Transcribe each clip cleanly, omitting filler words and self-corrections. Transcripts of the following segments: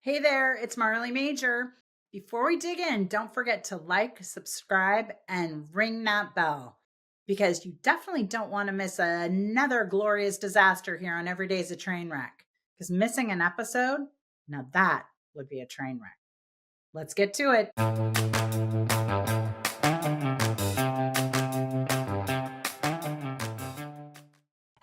Hey there, it's Marley Major. Before we dig in, don't forget to like, subscribe, and ring that bell because you definitely don't want to miss another glorious disaster here on Every Day's a Train Wreck. Because missing an episode, now that would be a train wreck. Let's get to it.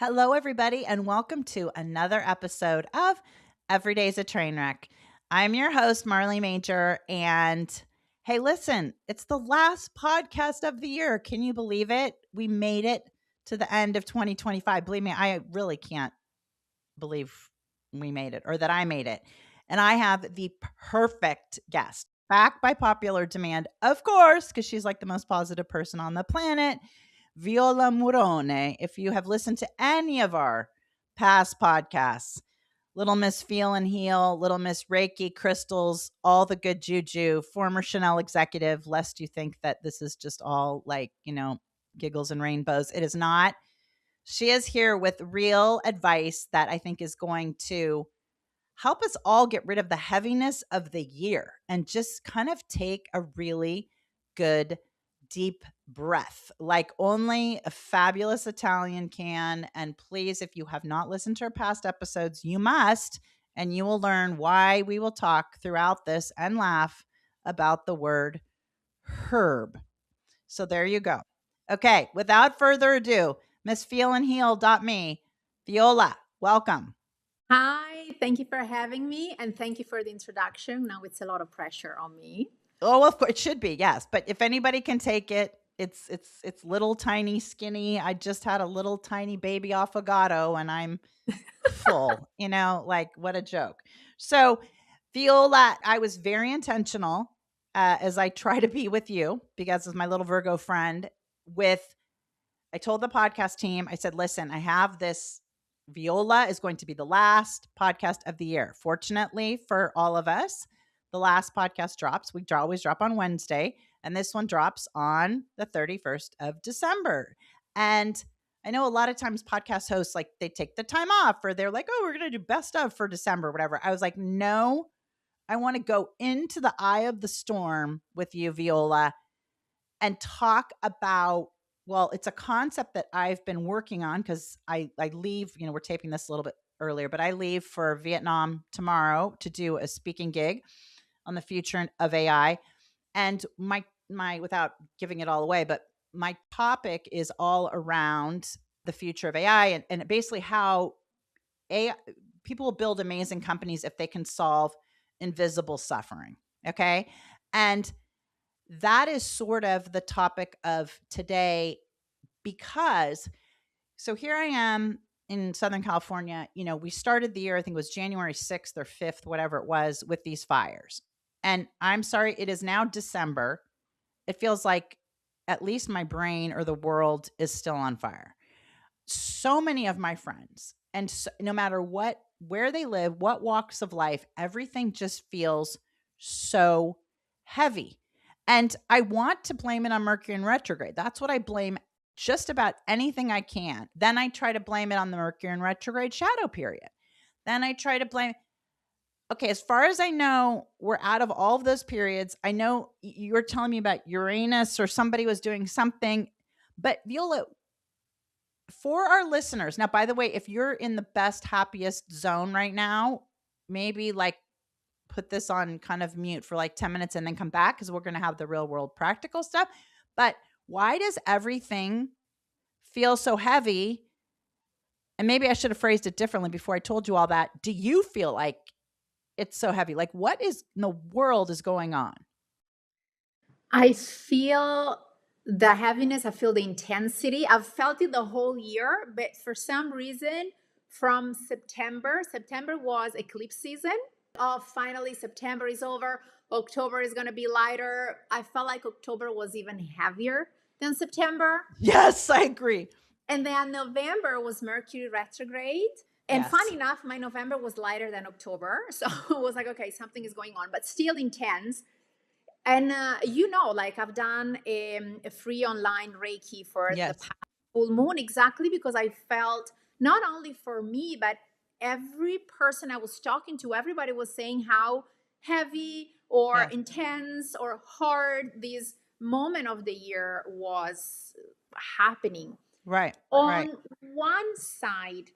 Hello, everybody, and welcome to another episode of Every Day's a Train Wreck. I'm your host, Marley Major, and hey, listen, it's the last podcast of the year. Can you believe it? We made it to the end of 2025. Believe me, I really can't believe we made it or that I made it. And I have the perfect guest, back by popular demand, of course, because she's like the most positive person on the planet. Viola Murrone. If you have listened to any of our past podcasts, Little Miss Feel and Heal, Little Miss Reiki, crystals, all the good juju, former Chanel executive, lest you think that this is just all like, giggles and rainbows. It is not. She is here with real advice that I think is going to help us all get rid of the heaviness of the year and just kind of take a really good deep breath like only a fabulous Italian can. And please, if you have not listened to our past episodes, you must, and you will learn why we will talk throughout this and laugh about the word herb. So there you go. Okay, without further ado, Miss feelandheal.me, Viola, welcome. Hi, thank you for having me and thank you for the introduction. Now it's a lot of pressure on me. Oh, of course it should be. Yes, but if anybody can take it, it's little tiny skinny. I just had a little tiny baby affogato and I'm full, like what a joke. So, Viola, I was very intentional as I try to be with you because as my little Virgo friend I told the podcast team, I said, listen, I have this. Viola is going to be the last podcast of the year. Fortunately for all of us, the last podcast drops. We always drop on Wednesday, and this one drops on the 31st of December. And I know a lot of times podcast hosts, like they take the time off or they're like, oh, we're going to do best of for December, whatever. I was like, no, I want to go into the eye of the storm with you, Viola, and talk about, well, it's a concept that I've been working on because I leave, we're taping this a little bit earlier, but I leave for Vietnam tomorrow to do a speaking gig on the future of AI. And my without giving it all away, but my topic is all around the future of AI and basically how AI people will build amazing companies if they can solve invisible suffering. Okay. And that is sort of the topic of today because so here I am in Southern California. We started the year, I think it was January 6th or 5th, whatever it was, with these fires. And I'm sorry, it is now December. It feels like at least my brain or the world is still on fire. So many of my friends, and no matter where they live, what walks of life, everything just feels so heavy. And I want to blame it on Mercury in retrograde. That's what I blame just about anything I can. Then I try to blame it on the Mercury in retrograde shadow period. Then I try to blame. Okay, as far as I know, we're out of all of those periods. I know you were telling me about Uranus or somebody was doing something, but Viola, for our listeners, now, by the way, if you're in the best, happiest zone right now, maybe like put this on kind of mute for like 10 minutes and then come back because we're going to have the real world practical stuff. But why does everything feel so heavy? And maybe I should have phrased it differently before I told you all that. Do you feel like it's so heavy? Like what is in the world is going on? I feel the heaviness, I feel the intensity. I've felt it the whole year, but for some reason, from September was eclipse season. Oh, finally, September is over. October is going to be lighter. I felt like October was even heavier than September. Yes, I agree. And then November was Mercury retrograde. And funny enough, my November was lighter than October. So it was like, okay, something is going on, but still intense. And like I've done a free online Reiki for the past full moon exactly because I felt not only for me, but every person I was talking to, everybody was saying how heavy or Yes. intense or hard this moment of the year was happening. Right. Right. On one side,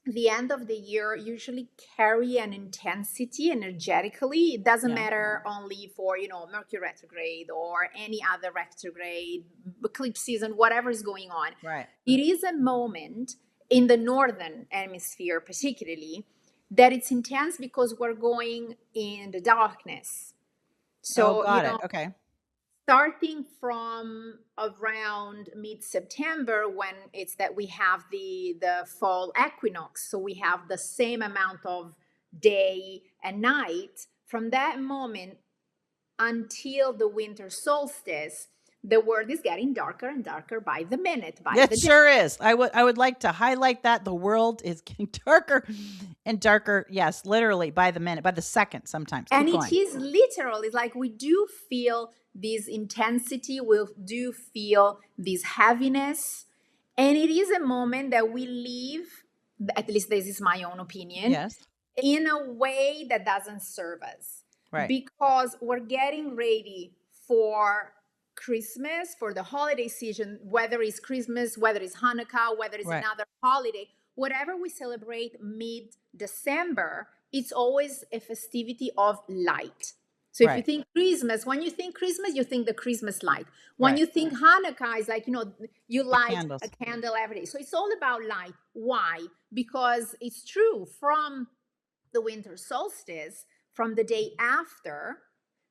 the end of the year usually carry an intensity energetically. It doesn't Yeah. matter only for, Mercury retrograde or any other retrograde, eclipse season, whatever is going on. Right. It is a moment in the northern hemisphere particularly that it's intense because we're going in the darkness. Oh, So, got it. Okay. starting from around mid-September, when it's that we have the fall equinox, so we have the same amount of day and night. From that moment until the winter solstice, the world is getting darker and darker by the minute, by It the day. sure is. I would like to highlight that the world is getting darker and darker. Yes, literally by the minute, by the second sometimes. And Keep it going. is literal. It's like we do feel this intensity, we do feel this heaviness. And it is a moment that we live, at least this is my own opinion, Yes. in a way that doesn't serve us, Right. because we're getting ready for Christmas, for the holiday season, whether it's Christmas, whether it's Hanukkah, whether it's Right. another holiday, whatever we celebrate mid December, it's always a festivity of light. So if you Right. think Christmas, when you think Christmas, you think the Christmas light. When Right. you think Hanukkah, it's like, you The light a candles. candle every day. So it's all about light. Why? Because it's true, from the winter solstice, from the day after,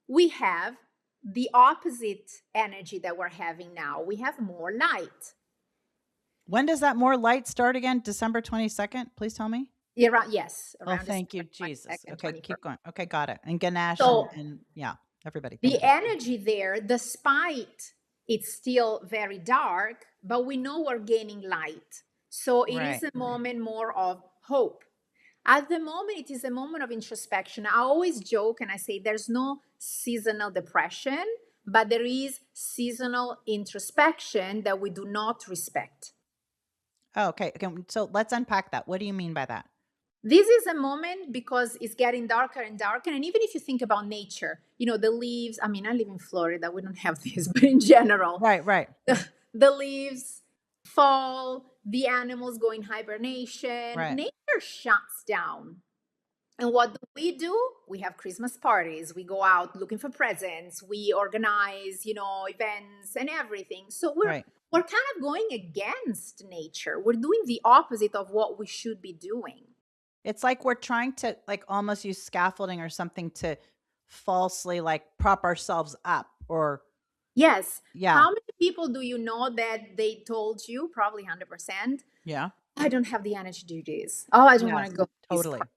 we have the opposite energy that we're having now. We have more light. When does that more light start again? December 22nd? Please tell me. Yes, Oh, around thank you, December Jesus. 22nd, Okay, 21st. keep going. Okay, got it. And Ganesh and So and yeah, everybody. the Thank you. energy there, despite it's still very dark, but we know we're gaining light. So it is Right. a moment more of hope. At the moment, it is a moment of introspection. I always joke and I say there's no seasonal depression, but there is seasonal introspection that we do not respect. Oh, okay. Okay. So let's unpack that. What do you mean by that? This is a moment because it's getting darker and darker. And even if you think about nature, the leaves, I mean, I live in Florida, we don't have this, but in general, Right, right, the leaves fall, the animals go in hibernation, right, nature shuts down. And what do? We have Christmas parties. We go out looking for presents. We organize, events and everything. So we're right. we're kind of going against nature. We're doing the opposite of what we should be doing. It's like we're trying to like almost use scaffolding or something to falsely like prop ourselves up or Yes. yeah. How many people do you know that they told you, probably 100%, Yeah. I don't have the energy to do this. Oh, I don't want Yes. to go to this Totally. party.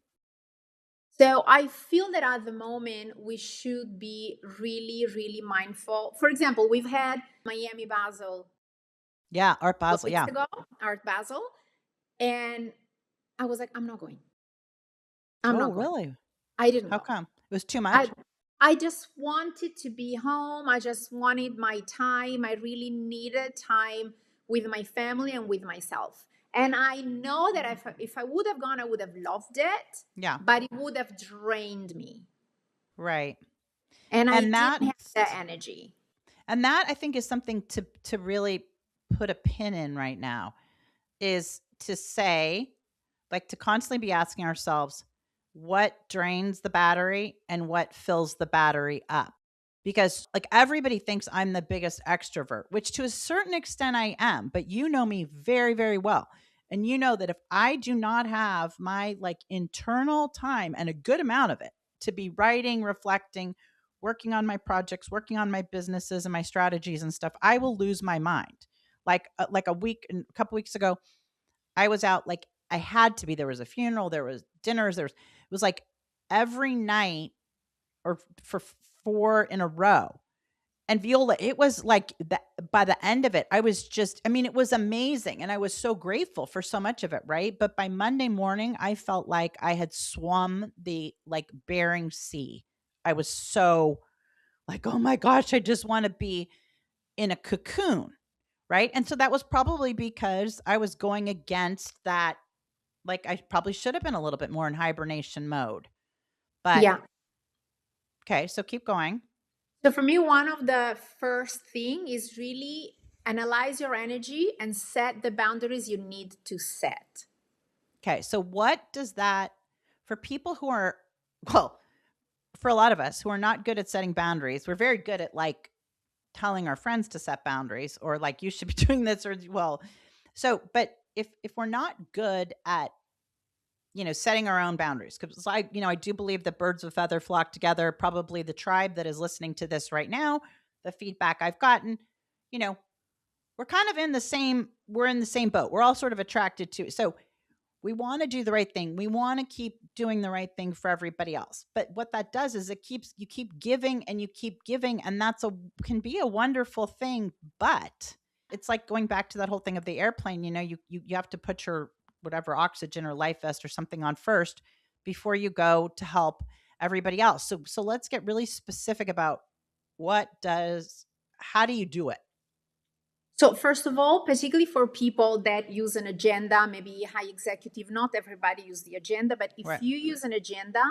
So I feel that at the moment we should be really, really mindful. For example, we've had Miami Basel Yeah. Art a couple Basel. weeks Yeah. ago, Art Basel, and I was like, I'm not going. I'm Oh, not going. really? I didn't How go. come? It was too I much? I just wanted to be home. I just wanted my time. I really needed time with my family and with myself. And I know that if I would have gone, I would have loved it, Yeah. but it would have drained me. Right. And I And didn't have that energy. that I think is something to really put a pin in right now is to say, like, to constantly be asking ourselves, what drains the battery and what fills the battery up? Because, like, everybody thinks I'm the biggest extrovert, which to a certain extent I am, but you know me very, very well. And you know that if I do not have my like internal time and a good amount of it to be writing, reflecting, working on my projects, working on my businesses and my strategies and stuff, I will lose my mind. Like a couple weeks ago, I was out, like, I had to be. There was a funeral, there was dinners, it was like every night or for 4 in a row. And Viola, it was like that by the end of it, I was just, I mean, it was amazing. And I was so grateful for so much of it, right? But by Monday morning, I felt like I had swum the like Bering Sea. I was so like, oh my gosh, I just want to be in a cocoon. Right. And so that was probably because I was going against that like I probably should have been a little bit more in hibernation mode. But Yeah. okay, so keep going. So for me, one of the first thing is really analyze your energy and set the boundaries you need to set. Okay, so what does that, for people who are, well, for a lot of us who are not good at setting boundaries, we're very good at like telling our friends to set boundaries or like you should be doing this or well. So, but if we're not good at, setting our own boundaries, because I do believe that birds of a feather flock together. Probably the tribe that is listening to this right now, the feedback I've gotten, you know, we're kind of in the same, we're in the same boat. We're all sort of attracted to. So we want to do the right thing. We want to keep doing the right thing for everybody else. But what that does is you keep giving and you keep giving, and can be a wonderful thing. But it's like going back to that whole thing of the airplane. You have to put your whatever oxygen or life vest or something on first before you go to help everybody else. So let's get really specific about how do you do it? So, first of all, particularly for people that use an agenda, maybe high executive, not everybody use the agenda, but if Right. you use an agenda,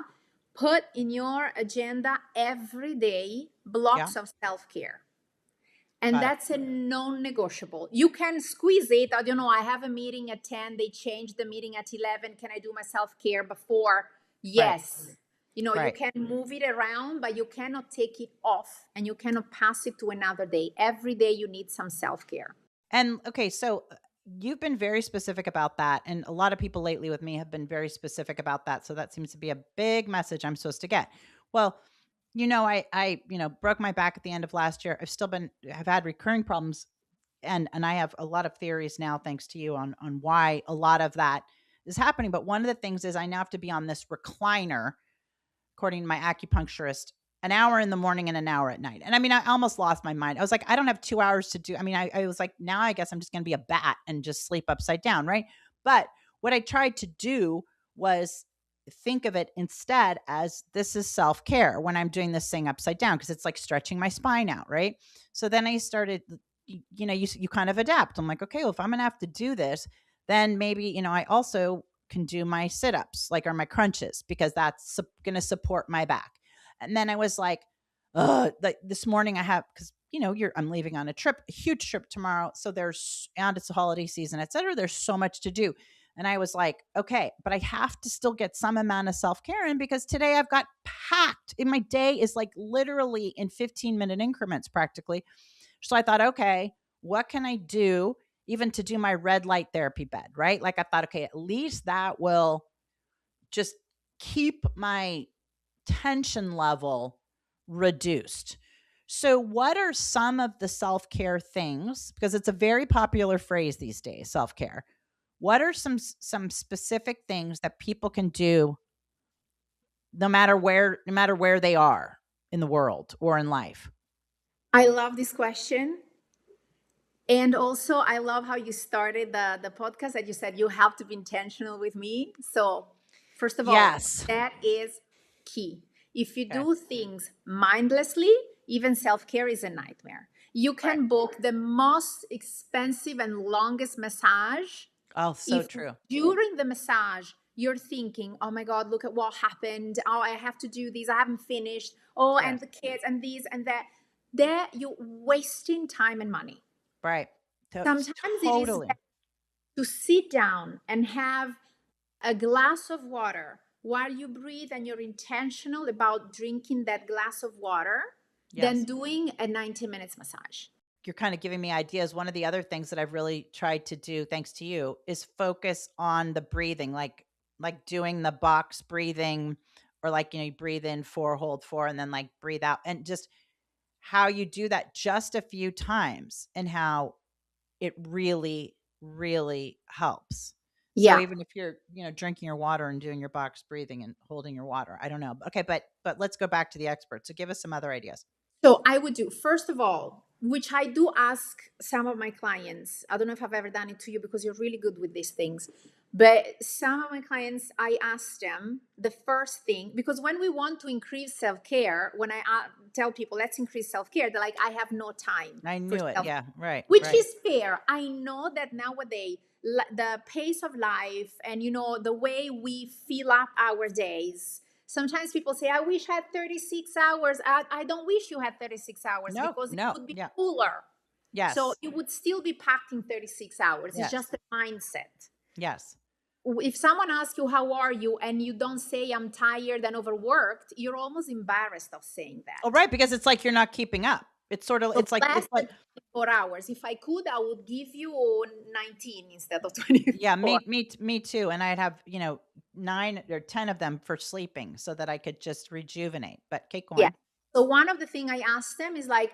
put in your agenda every day Yeah. blocks of self care. And Got it. that's a non-negotiable. You can squeeze it. I don't know. I have a meeting at 10. They changed the meeting at 11. Can I do my self-care before? Right. Yes. You Right. can move it around, but you cannot take it off and you cannot pass it to another day. Every day you need some self-care. And okay, so you've been very specific about that. And a lot of people lately with me have been very specific about that. So that seems to be a big message I'm supposed to get. Well, I broke my back at the end of last year. Have had recurring problems, and I have a lot of theories now, thanks to you, on why a lot of that is happening. But one of the things is I now have to be on this recliner, according to my acupuncturist, an hour in the morning and an hour at night. And I mean, I almost lost my mind. I was like, I don't have 2 hours to do. I mean, I was like, now I guess I'm just going to be a bat and just sleep upside down. Right. But what I tried to do was think of it instead as this is self care when I'm doing this thing upside down, because it's like stretching my spine out. Right. So then I started, you kind of adapt. I'm like, okay, well, if I'm going to have to do this, then maybe, I also can do my sit-ups like or my crunches because that's going to support my back. And then I was like this morning I have, because I'm leaving on a huge trip tomorrow, so and it's a holiday season, etc. There's so much to do. And I was like, okay, but I have to still get some amount of self-care in, because today I've got packed in. My day is like literally in 15-minute increments practically. So I thought, okay, what can I do even to do my red light therapy bed, right? Like I thought, okay, at least that will just keep my tension level reduced. So, what are some of the self care things? Because it's a very popular phrase these days, self care. What are some specific things that people can do, no matter where they are in the world or in life? I love this question. And also, I love how you started the podcast that you said you have to be intentional with me. So, first of all, Yes. that is key. If you Okay. do things mindlessly, even self care is a nightmare. You Right. can book the most expensive and longest massage. Oh, so If true. during the massage you're thinking, oh my God, look at what happened. Oh, I have to do this. I haven't finished. Oh, Yeah. and the kids and these and that. There, you're wasting time and money. Right. Sometimes it is Totally. better to sit down and have a glass of water while you breathe and you're intentional about drinking that glass of water than Yes. doing a 90 minutes massage. You're kind of giving me ideas. One of the other things that I've really tried to do, thanks to you, is focus on the breathing, like doing the box breathing, or like, you breathe in 4, hold 4, and then like breathe out, and just how you do that just a few times and how it really, really helps. So Yeah. even if you're, drinking your water and doing your box breathing and holding your water, I don't know. Okay, but let's go back to the expert. So give us some other ideas. So I would do, first of all, which I do ask some of my clients. I don't know if I've ever done it to you because you're really good with these things. But some of my clients, I ask them the first thing, because when we want to increase self care, when I tell people, let's increase self care, they're like, I have no time I for knew it. self, Yeah, right, which right. is fair. I know that nowadays the pace of life, and the way we fill up our days. Sometimes people say, I wish I had 36 hours. I don't wish you had 36 hours, No, because it no. would be Yeah. fuller. So Yes. you would still be packed in 36 hours. It's Yes. just a mindset. Yes. If someone asks you, how are you, and you don't say, I'm tired and overworked, you're almost embarrassed of saying Oh, that. right. Because it's like you're not keeping up. It's sort of, So less it's like, than 24 hours. If I could, I would give you 19 instead of yeah, 24. me too. And I'd have, 9 or 10 of them for sleeping so that I could just rejuvenate. But keep Yeah. going. So one of the things I asked them is like,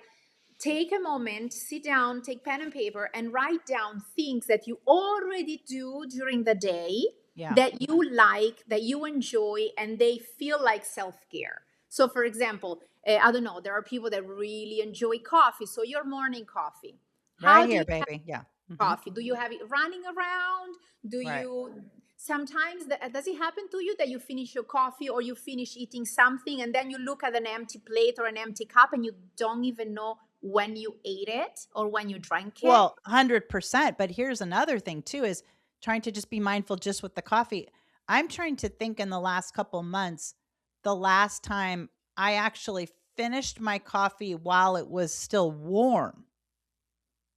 take a moment, sit down, take pen and paper, and write down things that you already do during the day Yeah. that you like, that you enjoy, and they feel like self-care. So for example, I don't know, there are people that really enjoy coffee. So your morning coffee. Right How do here, you baby. Yeah. coffee? Do you have it running around? Do Right. you sometimes does it happen to you that you finish your coffee or you finish eating something and then you look at an empty plate or an empty cup and you don't even know when you ate it or when you drank it? Well, 100%. But here's another thing too is trying to just be mindful just with the coffee. I'm trying to think in the last couple months, the last time I actually finished my coffee while it was still warm,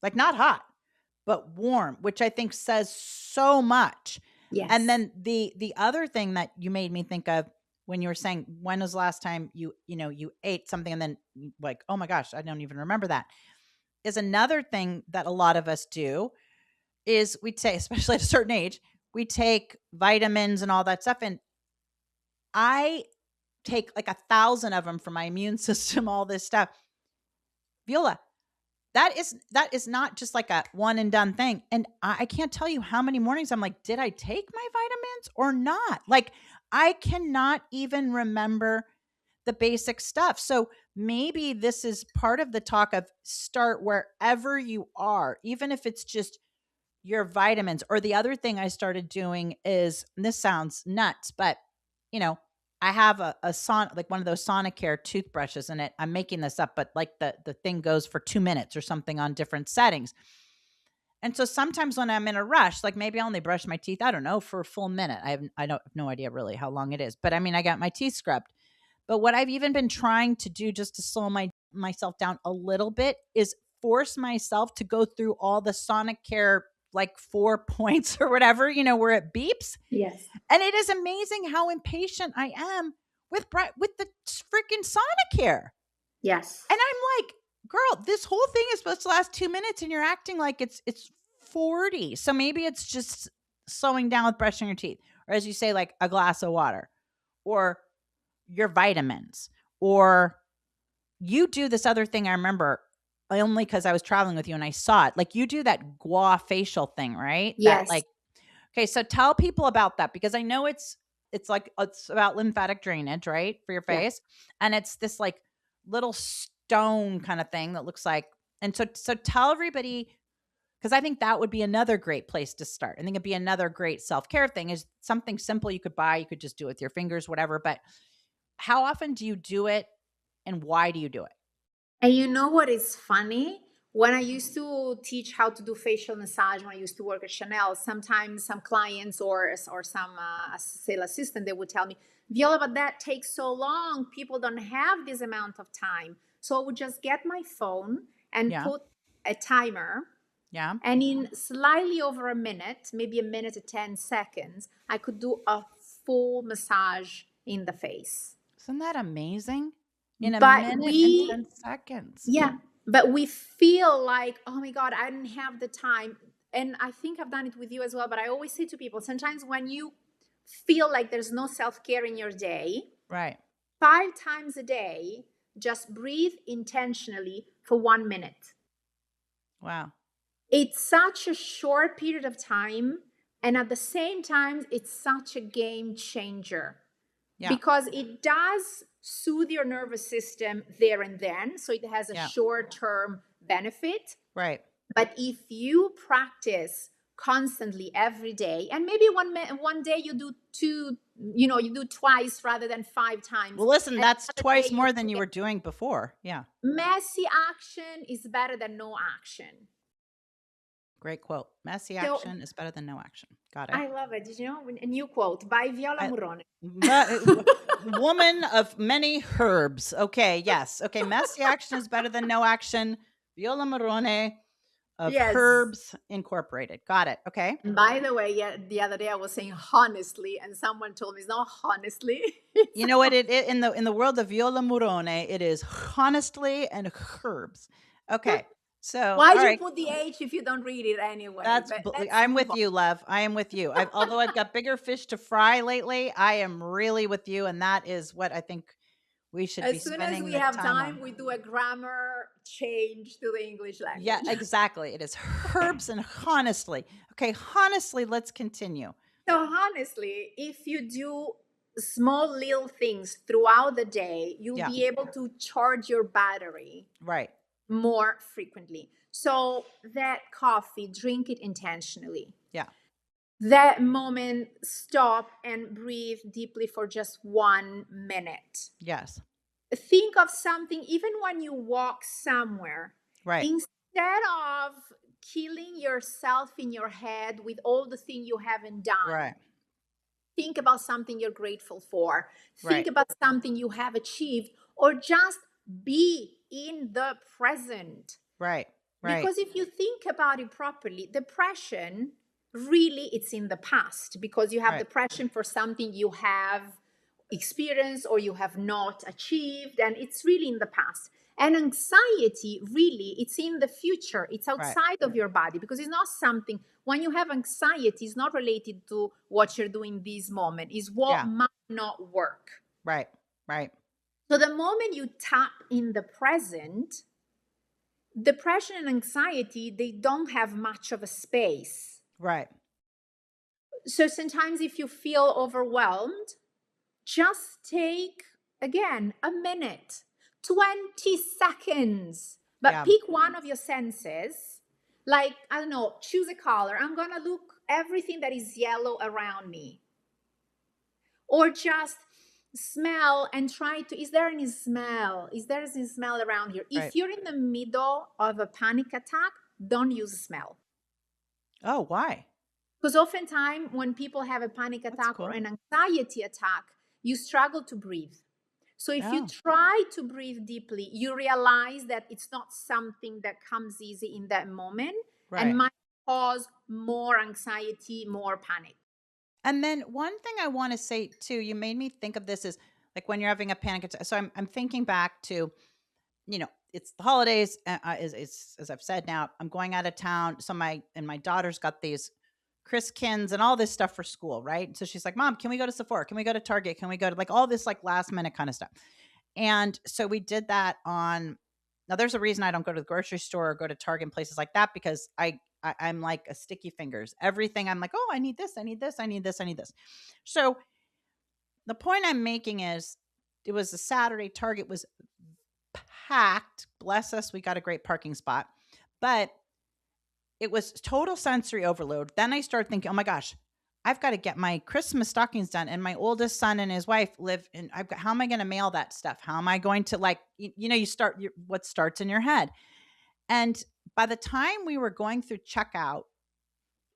like not hot, but warm, which I think says so much. And Yes. then the other thing that you made me think of when you were saying when was the last time you ate something and then like, oh my gosh, I don't even remember that, is another thing that a lot of us do is we take, especially at a certain age, we take vitamins and all that stuff. And I take like 1,000 of them for my immune system, all this stuff. Viola, that is not just like a one and done thing. And I can't tell you how many mornings I'm like, did I take my vitamins or not? Like I cannot even remember the basic stuff. So maybe this is part of the talk of start wherever you are, even if it's just your vitamins. Or the other thing I started doing is, and this sounds nuts, but you know, I have a son, like one of those Sonicare toothbrushes in it. I'm making this up, but like the thing goes for 2 minutes or something on different settings. And so sometimes when I'm in a rush, like maybe I only brush my teeth, I don't know, for a full minute. I don't have no idea really how long it is, but I mean, I got my teeth scrubbed. But what I've even been trying to do just to slow myself down a little bit is force myself to go through all the Sonicare like 4 points or whatever, where it beeps. Yes. And it is amazing how impatient I am with the freaking Sonicare. Yes. And I'm like, girl, this whole thing is supposed to last 2 minutes and you're acting like it's 40. So maybe it's just slowing down with brushing your teeth. Or as you say, like a glass of water or your vitamins. Or you do this other thing I remember only because I was traveling with you and I saw it. Like you do that gua facial thing, right? That Yes. like, okay, so tell people about that because I know it's like it's about lymphatic drainage, right? For your Yeah. face. And it's this like little stone kind of thing that looks like, and so tell everybody, because I think that would be another great place to start. I think it'd be another great self-care thing is something simple you could buy. You could just do it with your fingers, whatever. But how often do you do it and why do you do it? And you know what is funny? When I used to teach how to do facial massage, when I used to work at Chanel, sometimes some clients or some sales assistant, they would tell me, Viola, but that takes so long. People don't have this amount of time. So I would just get my phone and Yeah. put a timer. Yeah. And in slightly over a minute, maybe a minute to 10 seconds, I could do a full massage in the face. Isn't that amazing? In a But minute and we 10 seconds. Yeah, but we feel like, oh my God, I didn't have the time. And I think I've done it with you as well. But I always say to people, sometimes when you feel like there's no self care in your day, Right. 5 times a day, just breathe intentionally for 1 minute. Wow. It's such a short period of time. And at the same time, it's such a game changer Yeah. because it does soothe your nervous system there and then. So it has a Yeah. short term benefit. Right. But if you practice constantly every day, and maybe one day you do two, you do twice rather than 5 times, Well, listen, and that's another day twice you more than do you it. were doing before. Yeah. Messy action is better than no action. Great quote. Messy So action is better than no action. Got it. I love it. Did you know a new quote by Viola I, Murrone? but woman of many herbs. Okay, yes. Okay, messy action is better than no action. Viola Murrone of Yes. Herbs Incorporated. Got it. Okay. And by the way, yeah, the other day I was saying honestly, and someone told me it's not honestly. It's You know what it in the world of Viola Murrone, it is honestly and herbs. Okay. So, why'd all you right. put the H if you don't read it anyway? That's But let's I'm move with on. you, love. I am with you. Although I've got bigger fish to fry lately, I am really with you, and that is what I think we should be As soon as spending we the have time time, on. we do a grammar change to the English Yeah, language. exactly. It is herbs and honestly. Okay, honestly, let's continue. So honestly, if you do small little things throughout the day, you'll Yeah, be able to charge your battery right. more frequently. So that coffee, drink it intentionally. Yeah. That moment, stop and breathe deeply for just 1 minute. Yes. Think of something, even when you walk somewhere, Right. instead of killing yourself in your head with all the things you haven't done, Right. think about something you're grateful for. Think Right. about something you have achieved, or just be in the present. Right. Right. Because if you think about it properly, depression really it's in the past because you have Right. depression for something you have experienced or you have not achieved, and it's really in the past. And anxiety really it's in the future, it's Right. outside of your body because it's not something. When you have anxiety, it's not related to what you're doing this moment, is what Yeah. might not work. Right. Right. So the moment you tap in the present, depression and anxiety they don't have much of a space. Right. So sometimes if you feel overwhelmed, just take again a minute, 20 seconds, but Yeah. pick one of your senses. Like, I don't know, choose a color. I'm gonna look everything that is yellow around me, or just smell and try to, is there any smell, is there any smell around here? Right. If you're in the middle of a panic attack, don't use smell. Oh, why? Because oftentimes, when people have a panic That's attack or cool. an anxiety attack, you struggle to breathe. So, if you Oh, try to breathe deeply, you realize that it's not something that comes easy in that moment and right. might cause more anxiety, more panic. And then one thing I want to say too, you made me think of this is like when you're having a panic attack. So I'm thinking back to, it's the holidays. Is as I've said now, I'm going out of town. So my daughter's got these Chriskins and all this stuff for school, right? So she's like, "Mom, can we go to Sephora? Can we go to Target? Can we go to like all this like last minute kind of stuff?" And so we did that on. Now there's a reason I don't go to the grocery store or go to Target and places like that because I'm like a sticky fingers. Everything I'm like, oh, I need this, I need this, I need this, I need this. So the point I'm making is it was a Saturday, Target was packed. Bless us, we got a great parking spot. But it was total sensory overload. Then I started thinking, oh my gosh, I've got to get my Christmas stockings done. And my oldest son and his wife live in, how am I going to mail that stuff? How am I going to like, you start what starts in your head. And by the time we were going through checkout,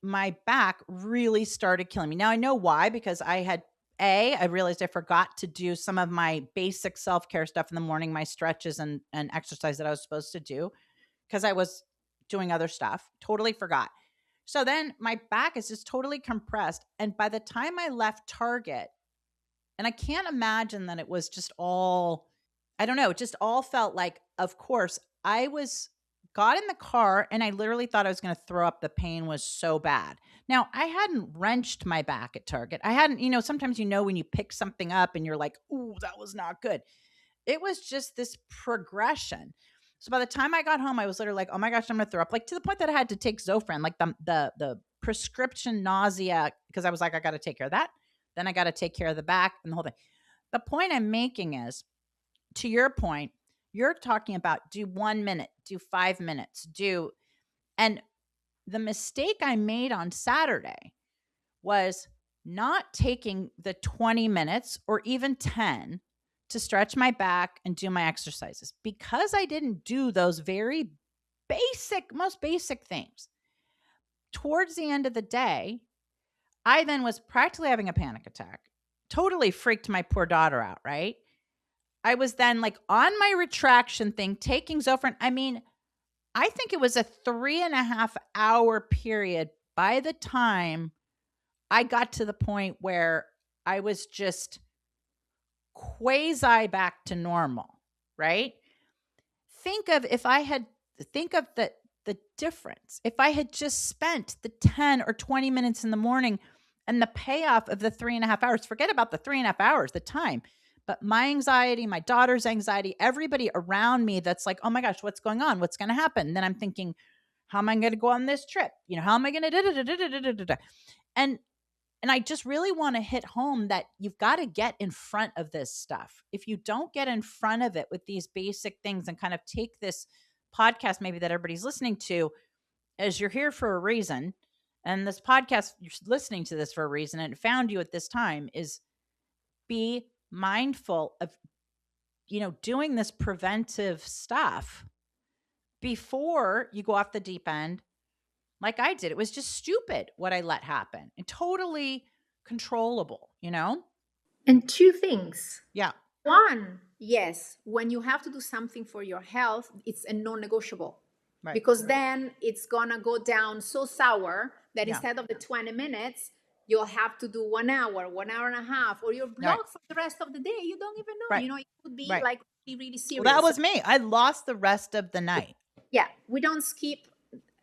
my back really started killing me. Now I know why, because I realized I forgot to do some of my basic self-care stuff in the morning, my stretches and exercise that I was supposed to do because I was doing other stuff. Totally forgot. So then my back is just totally compressed. And by the time I left Target, and I can't imagine that it was just all, I don't know, it just all felt like, of course, got in the car and I literally thought I was going to throw up. The pain was so bad. Now, I hadn't wrenched my back at Target. I hadn't, sometimes when you pick something up and you're like, ooh, that was not good. It was just this progression. So by the time I got home, I was literally like, "Oh my gosh, I'm gonna throw up!" Like to the point that I had to take Zofran, like the prescription nausea, because I was like, "I got to take care of that." Then I got to take care of the back and the whole thing. The point I'm making is, to your point, you're talking about do 1 minute, do 5 minutes, and the mistake I made on Saturday was not taking the 20 minutes or even 10 to stretch my back and do my exercises because I didn't do those very most basic things. towards the end of the day, I then was practically having a panic attack. Totally freaked my poor daughter out, right? I was then like on my retraction thing, taking Zofran. I mean, I think it was a 3.5 hour period by the time I got to the point where I was just quasi back to normal, right? Think of if I had think of the difference. If I had just spent the 10 or 20 minutes in the morning and the payoff of the 3.5 hours, forget about the 3.5 hours, the time, but my anxiety, my daughter's anxiety, everybody around me that's like, oh my gosh, what's going on? What's going to happen? And then I'm thinking, how am I going to go on this trip? How am I going to and and I just really want to hit home that you've got to get in front of this stuff. If you don't get in front of it with these basic things and kind of take this podcast, maybe that everybody's listening to, as you're here for a reason, and this podcast, you're listening to this for a reason, and it found you at this time, is be mindful of, doing this preventive stuff before you go off the deep end like I did. It was just stupid what I let happen and totally controllable, And two things. Yeah. One, yes, when you have to do something for your health, it's a non-negotiable. Right. Because then it's gonna go down so sour that Yeah. instead of the 20 minutes, you'll have to do 1 hour, 1.5 hours, or you're blocked for the rest of the day. You don't even know. Right. It could be Right. like really, really serious. Well, that was me. I lost the rest of the night. Yeah, we don't skip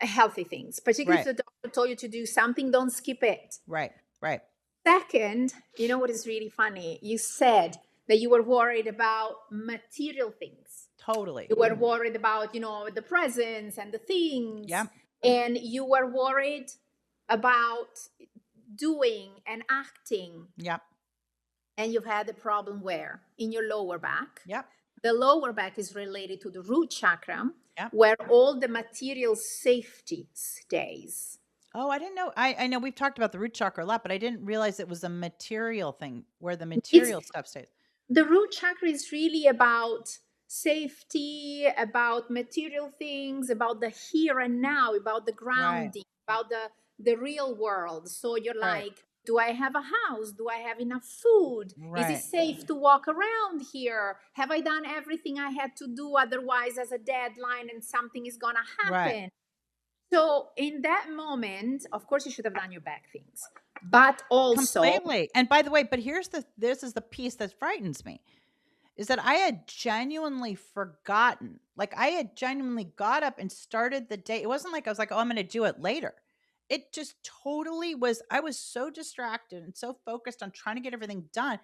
healthy things, particularly if the doctor told you to do something, don't skip it. Right. Second, what is really funny? You said that you were worried about material things. Totally. You were worried about, the presents and the things. Yep. And you were worried about doing and acting. Yep. And you've had a problem where? In your lower back. Yep. The lower back is related to the root chakra, Yep. where all the material safety stays. Oh, I didn't know. I know we've talked about the root chakra a lot, but I didn't realize it was a material thing where the material stuff stays. The root chakra is really about safety, about material things, about the here and now, about the grounding, about the real world. So you're like, do I have a house? Do I have enough food? Is it safe to walk around here? Have I done everything I had to do? Otherwise, as a deadline and something is going to happen. So in that moment, of course, you should have done your back things, but also completely. And by the way, but this is the piece that frightens me, is that I had genuinely forgotten. Like I had genuinely got up and started the day. It wasn't like I was like, oh, I'm going to do it later. It just totally was. I was so distracted and so focused on trying to get everything done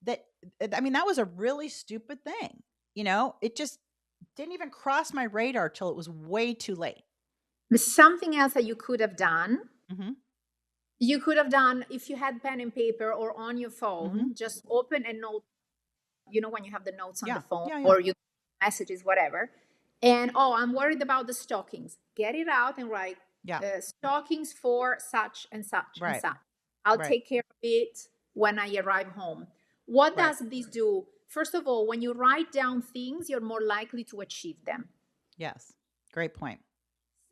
that was a really stupid thing. It just didn't even cross my radar till it was way too late. Something else that you could have done. Mm-hmm. You could have done, if you had pen and paper or on your phone, just open a note. When you have the notes on the phone or you messages, whatever. And, I'm worried about the stockings. Get it out and write stockings for such and such and such. I'll take care of it when I arrive home. What does this do? First of all, when you write down things, you're more likely to achieve them. Yes. Great point.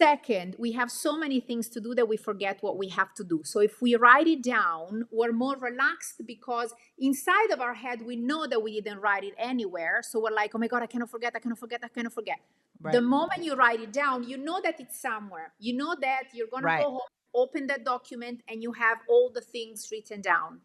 Second, we have so many things to do that we forget what we have to do. So if we write it down, we're more relaxed because inside of our head, we know that we didn't write it anywhere. So we're like, oh my God, I cannot forget. Right. The moment you write it down, you know that it's somewhere. You know that you're going to go home, open that document, and you have all the things written down.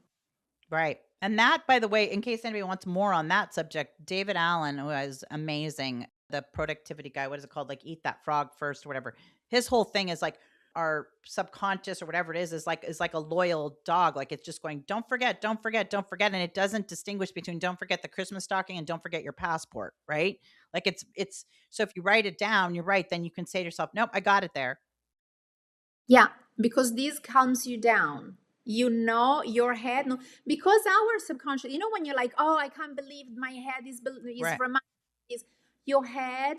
Right. And that, by the way, in case anybody wants more on that subject, David Allen was amazing. The productivity guy, what is it called? Like eat that frog first or whatever. His whole thing is like our subconscious or whatever it is like a loyal dog. Like it's just going, don't forget. And it doesn't distinguish between don't forget the Christmas stocking and don't forget your passport. Right. Like it's so if you write it down, you're right. Then you can say to yourself, nope, I got it there. Yeah. Because this calms you down. Your head, because our subconscious, when you're like, oh, I can't believe my head is reminding me. Your head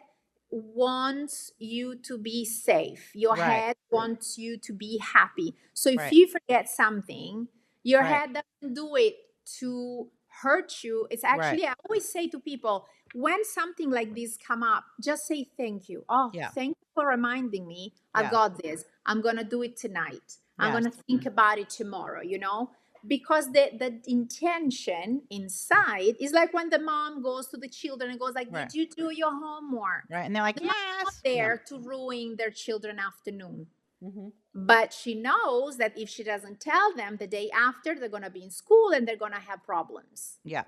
wants you to be safe. Your head wants you to be happy. So if you forget something, your head doesn't do it to hurt you. It's actually, I always say to people, when something like this come up, just say thank you. Oh, Yeah. thank you for reminding me. I Yes. got this. I'm gonna do it tonight. I'm Yes. gonna think about it tomorrow, because the intention inside is like when the mom goes to the children and goes like, Right. did you do your homework? Right. And they're like, The mom's not yes. Yeah. there to ruin their children afternoon. Hmm. But she knows that if she doesn't tell them the day after, they're going to be in school and they're going to have problems. Yeah.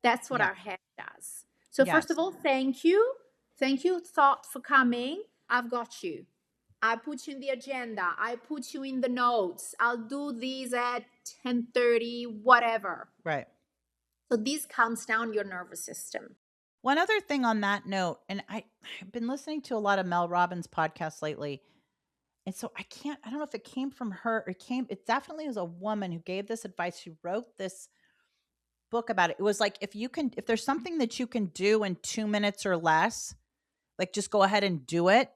That's what Yeah. our head does. So, first of Yes. all, thank you. Thank you, thought, for coming. I've got you. I put you in the agenda. I put you in the notes. I'll do these at 10:30, whatever. Right. So, this calms down your nervous system. One other thing on that note, and I've been listening to a lot of Mel Robbins podcasts lately. And so I don't know if it came from her or it definitely was a woman who gave this advice. She wrote this book about it. It was like, if there's something that you can do in 2 minutes or less, like just go ahead and do it.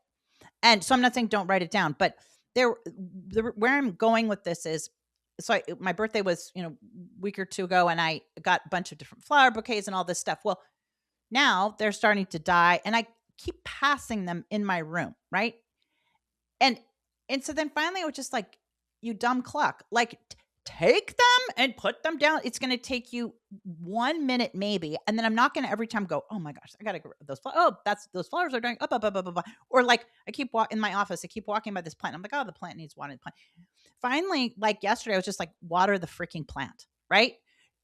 And so I'm not saying don't write it down, but where I'm going with this is, so my birthday was, a week or two ago, and I got a bunch of different flower bouquets and all this stuff. Well, now they're starting to die, and I keep passing them in my room, right? And and so then finally I was just like, you dumb cluck. Like take them and put them down. It's gonna take you 1 minute maybe. And then I'm not gonna every time go, oh my gosh, I gotta get rid of those flowers. Oh, that's those flowers are dying up, up, up, up, up, up. Or like I keep walking in my office, I keep walking by this plant. I'm like, oh, the plant needs water. Finally, like yesterday, I was just like, water the freaking plant, right?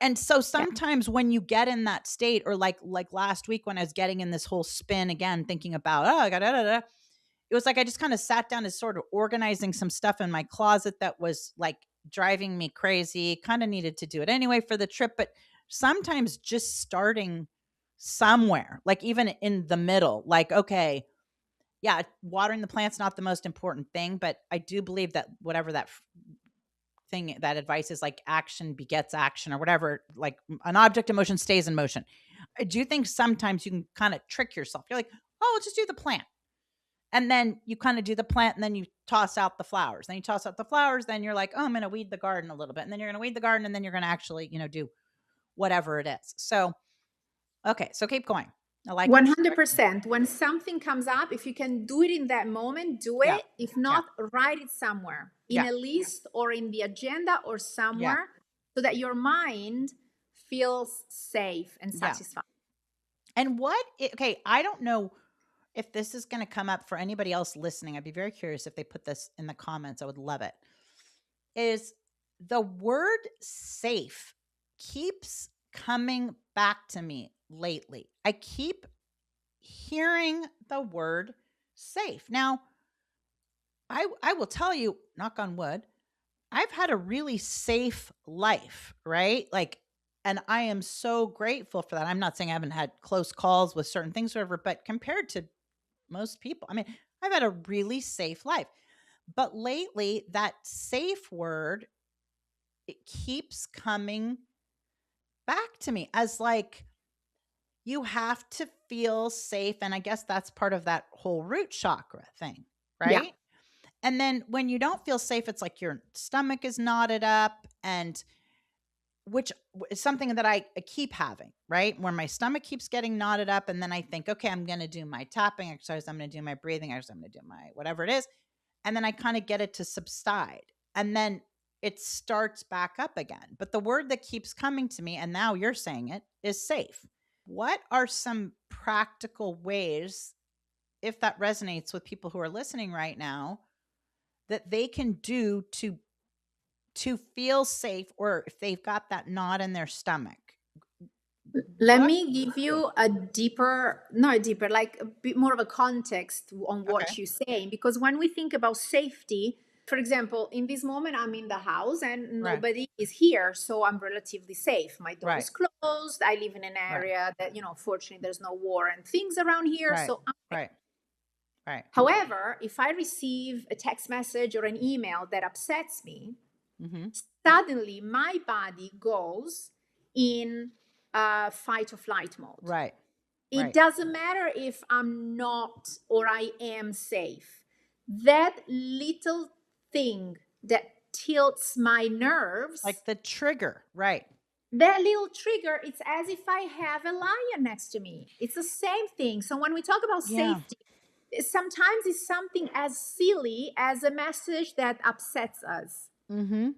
And so Yeah. sometimes when you get in that state, or like last week when I was getting in this whole spin again, thinking about, oh, I got it was like I just kind of sat down as sort of organizing some stuff in my closet that was like driving me crazy. Kind of needed to do it anyway for the trip, but sometimes just starting somewhere, like even in the middle, like, okay, yeah, watering the plant's not the most important thing, but I do believe that whatever that thing, that advice is, like action begets action or whatever, like an object in motion stays in motion. I do think sometimes you can kind of trick yourself. You're like, oh, let's just do the plant. And then you kind of do the plant, and then you toss out the flowers. Then you toss out the flowers. Then you're like, oh, I'm going to weed the garden a little bit. And then you're going to weed the garden. And then you're going to actually, do whatever it is. So, okay. So keep going. I like what you're doing. 100%. When something comes up, if you can do it in that moment, do Yeah. it. If Yeah. not, write it somewhere in Yeah. a list or in the agenda or Yeah. somewhere so that your mind feels safe and Yeah. satisfied. And okay. I don't know if this is going to come up for anybody else listening. I'd be very curious if they put this in the comments. I would love it. Is the word safe keeps coming back to me lately. I keep hearing the word safe. Now, I will tell you, knock on wood, I've had a really safe life, right? Like, and I am so grateful for that. I'm not saying I haven't had close calls with certain things or whatever, but compared to most people, I mean, I've had a really safe life. But lately, that safe word, it keeps coming back to me as like, you have to feel safe. And I guess that's part of that whole root chakra thing, Yeah. right? And then when you don't feel safe, it's like your stomach is knotted up, and which is something that I keep having, right? Where my stomach keeps getting knotted up. And then I think, okay, I'm going to do my tapping exercise. I'm going to do my breathing exercise. I'm going to do my whatever it is. And then I kind of get it to subside. And then it starts back up again. But the word that keeps coming to me, and now you're saying it, is safe. What are some practical ways, if that resonates with people who are listening right now, that they can do to feel safe, or if they've got that knot in their stomach? Let What? me give you a deeper, not deeper, like a bit more of a context on Okay. what you're saying. Because when we think about safety, for example, in this moment, I'm in the house and Right. nobody is here. So I'm relatively safe. My door Right. is closed. I live in an Right. area that, fortunately, there's no war and things around here. Right. So I'm safe. Right. Right. However, if I receive a text message or an email that upsets me, Mm-hmm. suddenly my body goes in fight or flight mode. Right. It Right. doesn't matter if I'm not or I am safe. That little thing that tilts my nerves, Like the trigger. Right. that little trigger, it's as if I have a lion next to me. It's the same thing. So when we talk about Yeah. safety, sometimes it's something as silly as a message that upsets us. Mm-hmm.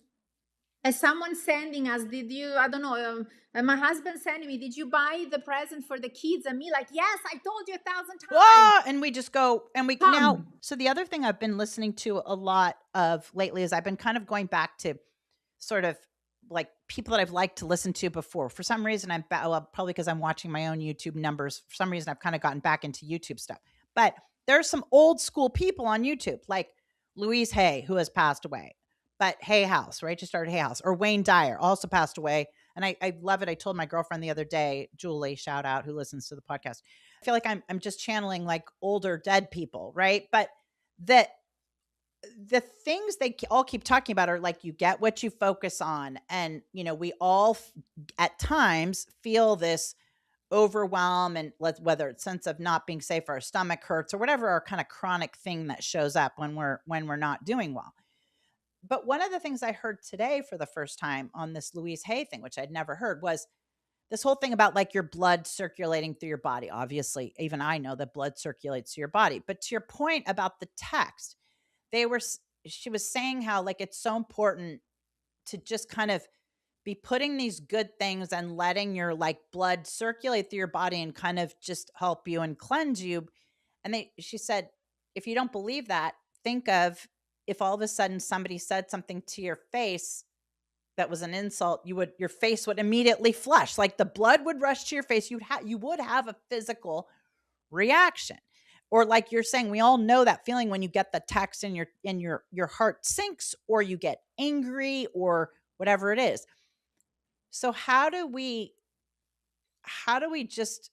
As someone sending us, did you, I don't know, my husband sending me, did you buy the present for the kids? And me like, yes, I told you 1,000 times. Ah, and we just go and we now. Come. So the other thing I've been listening to a lot of lately is I've been kind of going back to sort of like people that I've liked to listen to before. For some reason, well, probably because I'm watching my own YouTube numbers. For some reason, I've kind of gotten back into YouTube stuff. But there's some old school people on YouTube, like Louise Hay, who has passed away, but Hay House, right? Just started Hay House, or Wayne Dyer, also passed away. And I love it. I told my girlfriend the other day, Julie, shout out, who listens to the podcast. I feel like I'm just channeling like older dead people, right? But that the things they all keep talking about are like you get what you focus on, and we all at times feel this overwhelm, and whether it's sense of not being safe, or our stomach hurts, or whatever our kind of chronic thing that shows up when we're not doing well. But one of the things I heard today for the first time on this Louise Hay thing, which I'd never heard, was this whole thing about like your blood circulating through your body. Obviously, even I know that blood circulates through your body, but to your point about the text, they were she was saying how like it's so important to just kind of be putting these good things and letting your like blood circulate through your body and kind of just help you and cleanse you. And she said, if you don't believe that, think of if all of a sudden somebody said something to your face that was an insult, your face would immediately flush, like the blood would rush to your face. You would have a physical reaction. Or like you're saying, we all know that feeling when you get the text and your heart sinks, or you get angry, or whatever it is. So how do we just,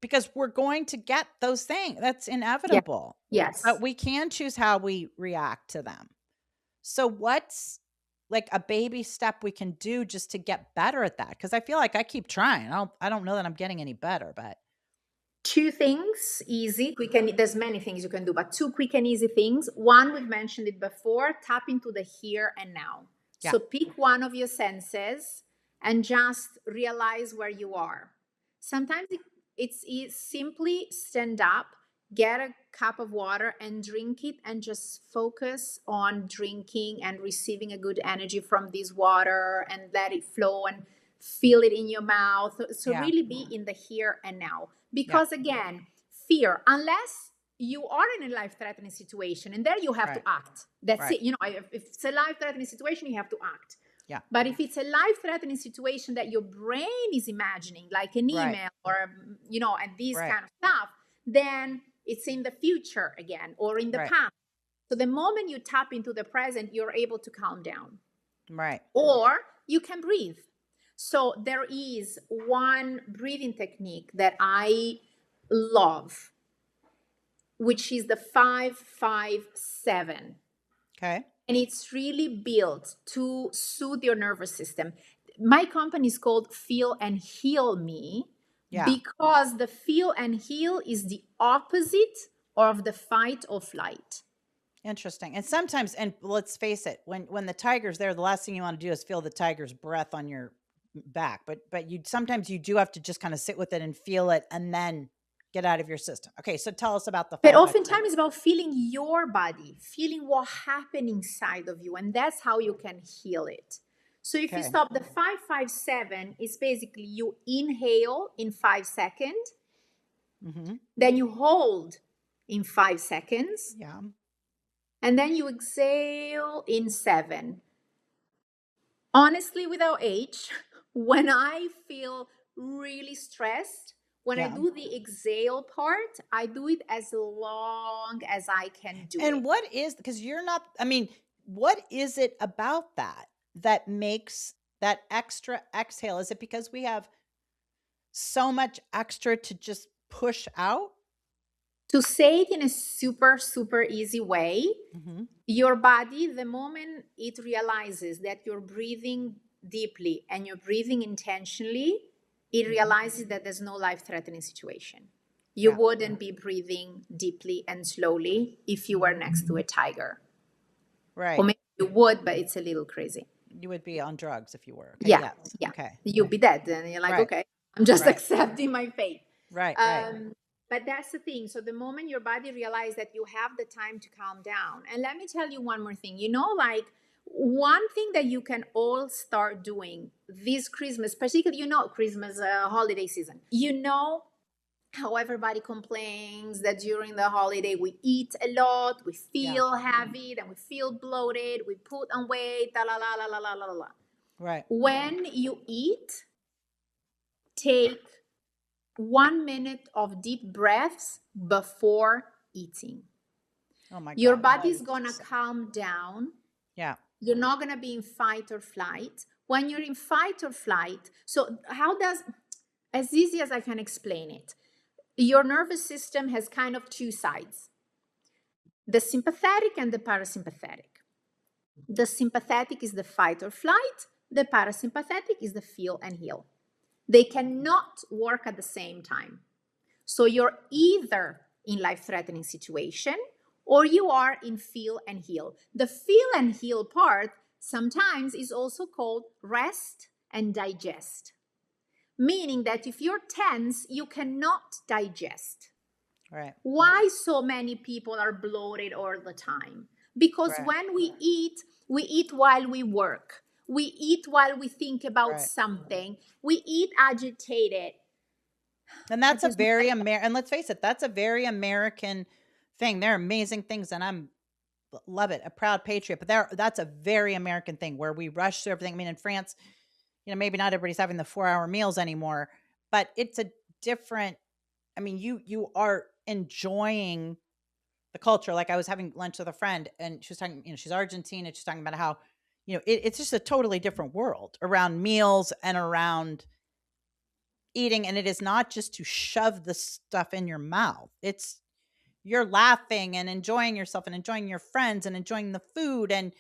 because we're going to get those things, that's Yeah. inevitable, Yes. but we can choose how we react to them. So what's like a baby step we can do just to get better at that? Because I feel like I keep trying. I don't know that I'm getting any better, but Two things easy, quick, and there's many things you can do, but two quick and easy things. One, we've mentioned it before, tap into the here and now. yeah, So pick one of your senses and just realize where you are. Sometimes it's simply stand up, get a cup of water and drink it, and just focus on drinking and receiving a good energy from this water, and let it flow and feel it in your mouth. So yeah, really be in the here and now. yeah, Because again, fear, unless you are in a life-threatening situation, and there you have to right, act. That's right, it. If it's a life-threatening situation, you have to act. yeah, But if it's a life-threatening situation that your brain is imagining, like an right, email or and these right, kind of stuff, then it's in the future again or in the right, past. So the moment you tap into the present, you're able to calm down. right. Or you can breathe. So there is one breathing technique that I love, which is the 5-5-7. Okay. And it's really built to soothe your nervous system. My company is called Feel and Heal Me, Yeah. because the feel and heal is the opposite of the fight or flight. Interesting. And sometimes, and let's face it, when the tiger's there, the last thing you want to do is feel the tiger's breath on your back. But you sometimes you do have to just kind of sit with it and feel it, and then get out of your system. Okay, so tell us about the But 557. oftentimes it's about feeling your body, feeling what happened inside of you, and that's how you can heal it. So if you Okay. stop, the 5-5-7 is basically you inhale in 5 seconds, Mm-hmm. then you hold in 5 seconds, Yeah. and then you exhale in 7. Honestly, without age, when I feel really stressed, when I Yeah. do the exhale part, I do it as long as I can do And it. what is, because you're not, I mean, what is it about that makes that extra exhale? Is it because we have so much extra to just push out? To say it in a super, super easy way, Mm-hmm. your body, the moment it realizes that you're breathing deeply and you're breathing intentionally, it realizes that there's no life threatening situation. You Yeah. wouldn't be breathing deeply and slowly if you were next to a tiger. Or Right. maybe you would, but it's a little crazy. You would be on drugs if you were. Okay. Yeah, Yes. yeah. Okay. You'll be dead. And you're like, Right. okay, I'm just Right. accepting my fate. Right. Right. Um, but that's the thing. So the moment your body realizes that you have the time to calm down, and let me tell you one more thing. Like one thing that you can all start doing this Christmas, particularly, Christmas holiday season. How everybody complains that during the holiday we eat a lot, we Yeah. feel heavy, then we feel bloated, we put on weight, la la la la la la la. Right. When you eat, take 1 minute of deep breaths before eating. Oh my Your God. body's gonna calm down. Yeah. You're not gonna be in fight or flight. When you're in fight or flight, so as easy as I can explain it, your nervous system has kind of two sides, the sympathetic and the parasympathetic. The sympathetic is the fight or flight, the parasympathetic is the feel and heal. They cannot work at the same time. So you're either in life-threatening situation or you are in feel and heal. The feel and heal part sometimes is also called rest and digest, meaning that if you're tense, you cannot digest. Right. Why so many people are bloated all the time? Because Right. when we eat while we work. We eat while we think about Right. something. We eat agitated. And I that's a just very and let's face it, that's a very American thing. There are amazing things, and I'm love it, a proud patriot. But that's a very American thing where we rush through everything. I mean, in France, maybe not everybody's having the 4-hour meals anymore, but it's a different. I mean, you are enjoying the culture. Like I was having lunch with a friend, and she was talking. She's Argentine, and she's talking about how, it's just a totally different world around meals and around eating, and it is not just to shove the stuff in your mouth. It's you're laughing and enjoying yourself and enjoying your friends and enjoying the food, and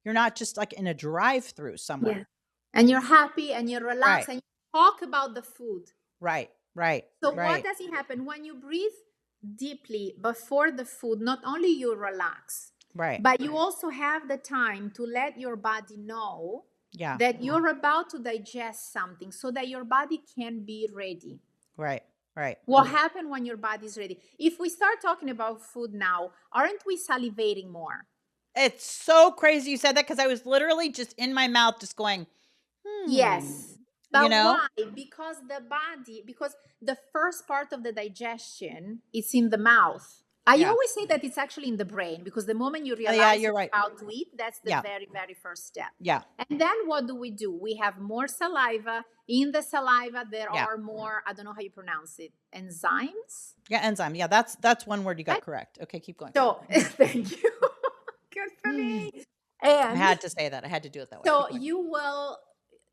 you're not just like in a drive-through Yeah. somewhere. And you're happy and you're Right. relaxed and you talk about the food. Right. Right. So what Right. does it happen when you breathe deeply before the food? Not only you relax, Right. but you also have the time to let your body know Yeah. that you're about to digest something so that your body can be ready. Right. Right. What happens when your body's ready? If we start talking about food now, aren't we salivating more? It's so crazy you said that because I was literally just in my mouth just going, hmm, Yes. you But know? why? Because the first part of the digestion is in the mouth. I Yeah. always say that it's actually in the brain because the moment you Yeah, realize you're you're right. about to eat, that's the Yeah. very, very first step. Yeah. And then what do? We have more saliva. In the saliva, there Yeah. are more, I don't know how you pronounce it, enzymes. Yeah. Enzyme. Yeah. That's one word you got Right? correct. Okay. Keep going. So, thank you. Good for I me. And had to say that. I had to do it that way. so Keep going.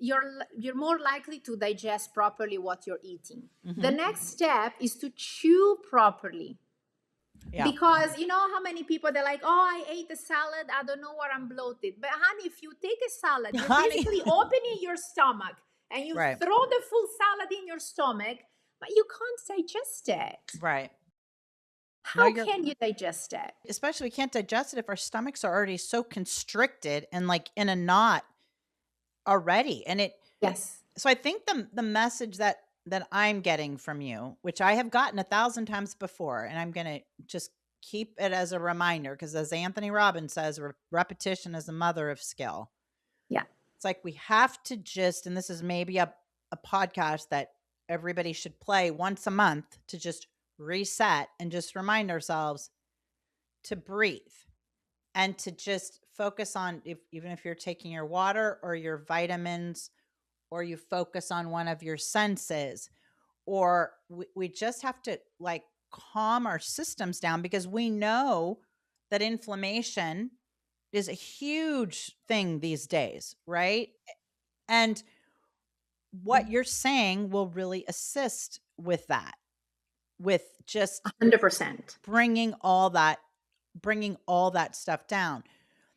you're more likely to digest properly what you're eating. The Hmm. next step is to chew properly. Yeah. Because you know how many people they're like, oh, I ate a salad, I don't know where I'm bloated. But honey, if you take a salad, you're Honey. basically opening your stomach and you Right. throw the full salad in your stomach, but you can't digest it. Right. No, How you're can you digest it? especially we can't digest it if our stomachs are already so constricted and like in a knot already. And Yes. so I think the message that I'm getting from you, which I have gotten 1,000 times before, and I'm gonna just keep it as a reminder, because as Anthony Robbins says, repetition is the mother of skill. Yeah. It's like we have to just, and this is maybe a podcast that everybody should play once a month to just reset and just remind ourselves to breathe and to just focus on, even if you're taking your water or your vitamins, or you focus on one of your senses, or we just have to like calm our systems down, because we know that inflammation is a huge thing these days, right? And what you're saying will really assist with that, with just 100%. bringing all that stuff down.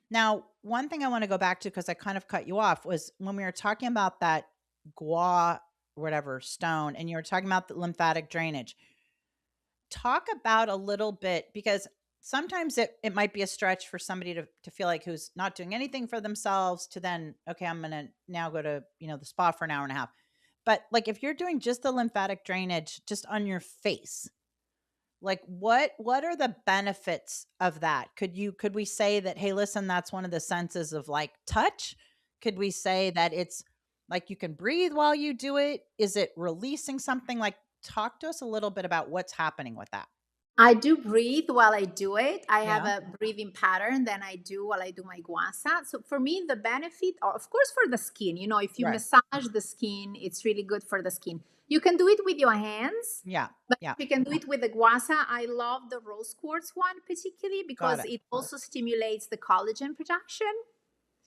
Now, one thing I want to go back to, because I kind of cut you off, was when we were talking about that gua, whatever stone, and you were talking about the lymphatic drainage. Talk about a little bit, because sometimes it might be a stretch for somebody to feel like who's not doing anything for themselves to then, okay, I'm going to now go to, the spa for an hour and a half. But like if you're doing just the lymphatic drainage just on your face, like what are the benefits of that? Could we say that, hey, listen, that's one of the senses of like touch? Could we say that it's like you can breathe while you do it? Is it releasing something? Like talk to us a little bit about what's happening with that. I do breathe while I do it. I have Yeah. a breathing pattern that I do while I do my guasa. So for me, the benefit, of course, for the skin, if you Right. massage the skin, it's really good for the skin. You can do it with your hands, Yeah. but Yeah. you can do it with the guasa. I love the rose quartz one particularly Got because it. it also stimulates the collagen production.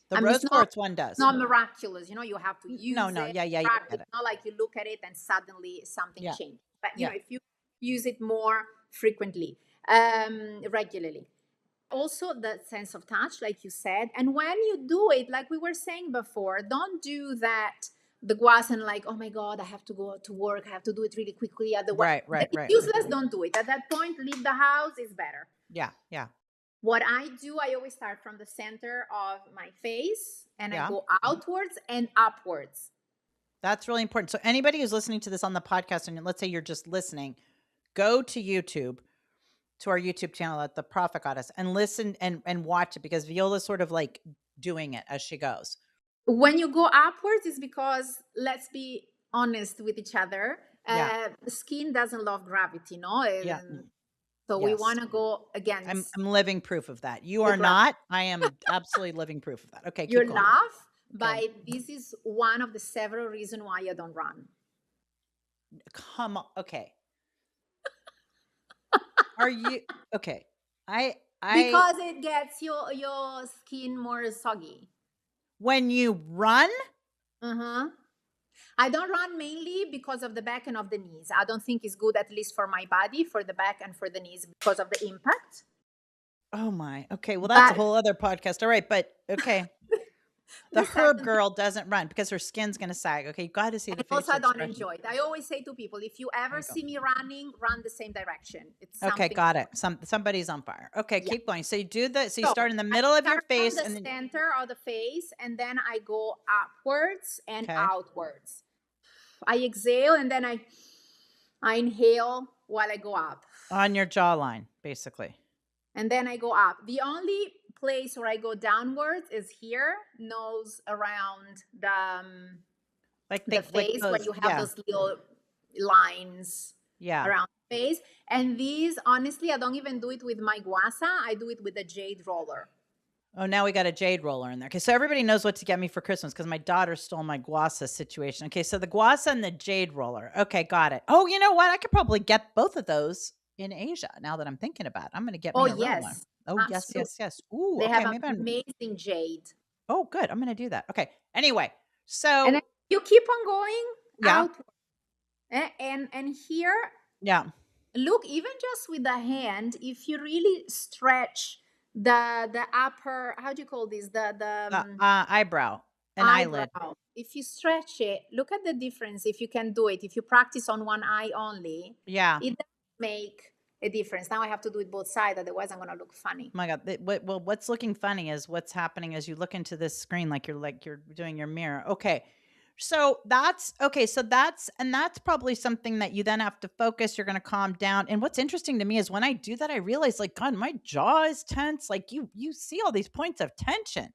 The I mean, rose quartz one does. not miraculous. You have to No, use no. it, Yeah, yeah, yeah. I practice. get it. Not like you look at it and suddenly something Yeah. changes. But Yeah. if you use it more frequently, regularly. Also, the sense of touch, like you said, and when you do it, like we were saying before, don't do that. The guas and like, oh my god, I have to go to work. I have to do it really quickly. Otherwise, Right, that right, is right. useless. Don't do it. At that point, leave the house is better. Yeah, yeah. What I do, I always start from the center of my face and I Yeah. go outwards and upwards. That's really important. So anybody who's listening to this on the podcast, and let's say you're just listening, go to YouTube, to our YouTube channel at the Prophet Goddess, and listen and watch it because Viola's sort of like doing it as she goes. When you go upwards, it's because, let's be honest with each other, Yeah. the skin doesn't love gravity, no? Yeah. So we Yes. want to go I'm against I'm living proof of that. You the are gravity. not. I am absolutely living proof of that. Okay, You keep going. laugh, Okay. but this is one of the several reasons why you don't run. Come on. Okay. Are you okay? I Because it gets your skin more soggy. when you run, Uh-huh. I don't run mainly because of the back and of the knees. I don't think it's good, at least for my body, for the back and for the knees, because of the impact. oh my. Okay, well that's a But whole other podcast. All right, but okay. The the herb second thing, girl doesn't run because her skin's gonna sag. Okay, you got to see the and also facial I don't expression. enjoy it. I always say to people, if you There ever you go. see me running, run the same direction. It's Okay, something got it. different. Somebody's on fire. Okay, Yeah. keep going. So you do the so you So start in the I middle of your start from face the and then center of the face, and then I go upwards and okay, outwards. I exhale, and then I inhale while I go up. on your jawline, basically. And then I go up. The only place where I go downwards is here, nose around Like the think like face, where those, you have yeah. those little lines Yeah. around the face. And these, honestly, I don't even do it with my guasa. I do it with a jade roller. Oh, now we got a jade roller in there. Okay, so everybody knows what to get me for Christmas because my daughter stole my guasa situation. Okay, so the guasa and the jade roller. Okay, got it. Oh, you know what? I could probably get both of those in Asia now that I'm thinking about it. I'm going to get Oh, me a real one. yes, Oh, yes, absolutely. yes, yes. Ooh, They okay, have maybe I'm amazing jade. oh, good. I'm going to do that. Okay. Anyway, And so then you keep on going yeah, out. And here, yeah. look, even just with the hand, if you really stretch the upper, how do you call this, the Eyebrow and eyelid. eyebrow, if you stretch it, look at the difference. If you can do it, if you practice on one eye only, Yeah. it does make a difference. Now I have to do it both sides, otherwise I'm going to look funny. Oh my God. Well, what's looking funny is what's happening as you look into this screen, like you're doing your mirror. Okay. So that's okay. So that's probably something that you then have to focus. You're going to calm down. And what's interesting to me is when I do that, I realize like, God, my jaw is tense. Like you see all these points of tension.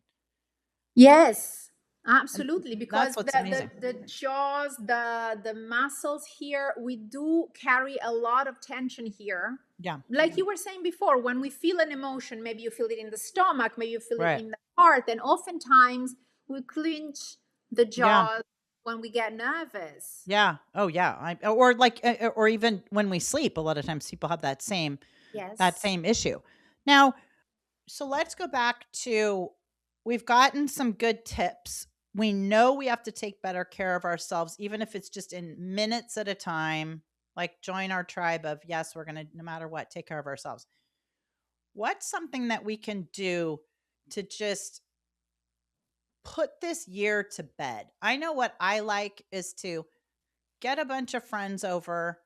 Yes, And absolutely. that's Because what's the amazing. the jaws, the muscles here, we do carry a lot of tension here. Yeah. Like you were saying before, when we feel an emotion, maybe you feel it in the stomach, maybe you feel it Right. in the heart, and oftentimes we clench the Yeah. jaws when we get nervous. Yeah. Oh yeah. Or like, or even when we sleep, a lot of times people have that Yes. same issue. Now, so let's go back to we've gotten some good tips. We know we have to take better care of ourselves, even if it's just in minutes at a time. Like join our tribe of yes, we're gonna no matter what, take care of ourselves. What's something that we can do to just put this year to bed? I know what I like is to get a bunch of friends over,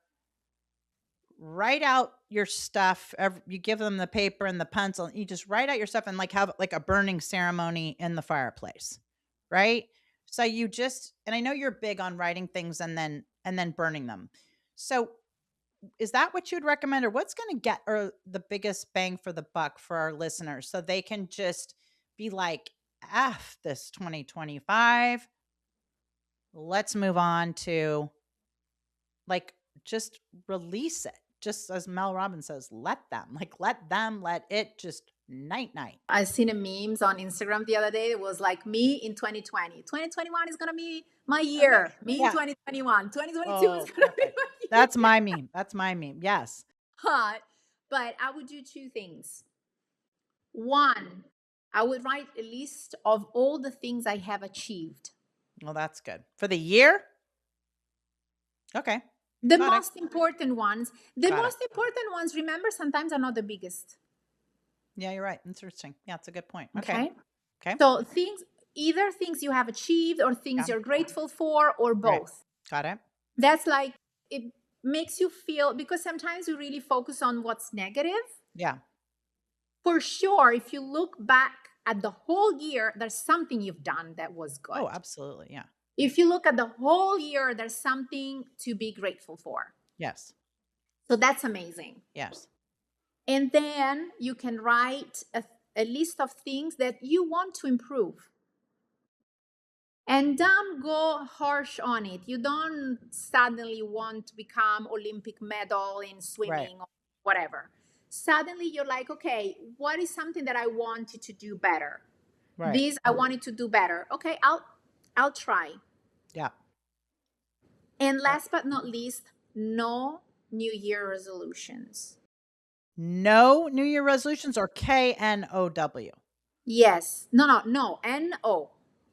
write out your stuff. You give them the paper and the pencil, and you just write out your stuff and like have like a burning ceremony in the fireplace, right? So you just, and I know you're big on writing things and then burning them. So is that what you'd recommend, or what's going to get or the biggest bang for the buck for our listeners so they can just be like, F this 2025. Let's move on to like just release it. Just as Mel Robbins says, let them, let it just night night. I seen a memes on Instagram the other day. It was like me in 2020. 2021 is gonna be my Okay. year. Me in Yeah. 2021. 2022 is Oh, gonna be perfect. my year. That's my meme. That's my meme. Yes. Hot. But I would do two things. One, I would write a list of all the things I have achieved. Well, that's good. For the year? Okay. The Got it. most important ones. The Got it. most important ones, remember, sometimes are not the biggest. Yeah, you're right. Interesting. Yeah, it's a good point. Okay. Okay. Okay. So things, either things you have achieved or Yeah. things you're grateful for or Right. both. Got it. That's like, it makes you feel, because sometimes we really focus on what's negative. Yeah. For sure, if you look back at the whole year, there's something you've done that was good. Oh, absolutely. Yeah. If you look at the whole year, there's something to be grateful for. Yes. So that's amazing. Yes. And then you can write a list of things that you want to improve. And don't go harsh on it. You don't suddenly want to become Olympic medal in Right. swimming or whatever. Suddenly you're like, okay, what is something that I wanted to do better? Right. This I wanted to do better. Okay, I'll try. Yeah. And last but not least, no New Year resolutions. No New Year resolutions or KNOW. Yes. No. No.